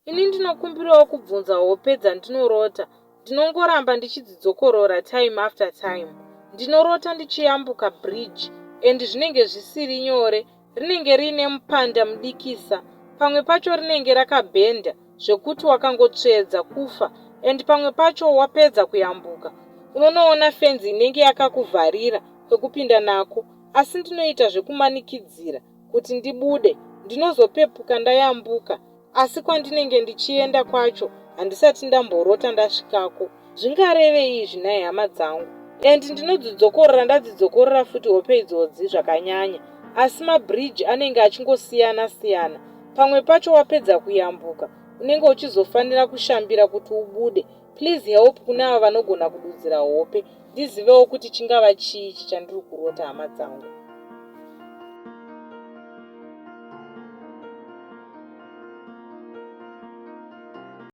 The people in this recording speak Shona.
Ini ndinokumbirawo kubvunza hope dzandinorota. Ndinongoramba ndichidzokorora time after time. Ndinorota ndichiyambuka bridge and zvinenge zvisiri nyore. Rinenge rine mupanda mudikisa. Pamwe pacho rinenge rakabhenda zvekuti wakangotsvedza kufa and pamwe pacho wapedza kuyambuka. Unonoona fenzi inenge yakakuvharira kwekupinda nako, asi ndinoita zvekumanikidzira kuti ndibude. Ndinozopepuka ndayambuka, asi kwandinenge ndichienda kwacho handisati ndamborota ndasvikako. Zvingarevei izvi nhai hama dzangu? And ndinodzokorora ndadzidzokorora futi hope idzodzi zvakanyanya, asi mabridge anenge achingosiyana siyana. Pamwe pacho wapedza kuyambuka unenge uchizofanira kushambira kuti ubude. Please help kune ava vanogona kududzira hope, ndizivewo kuti chingava chii chichandiri kurota hama dzangu.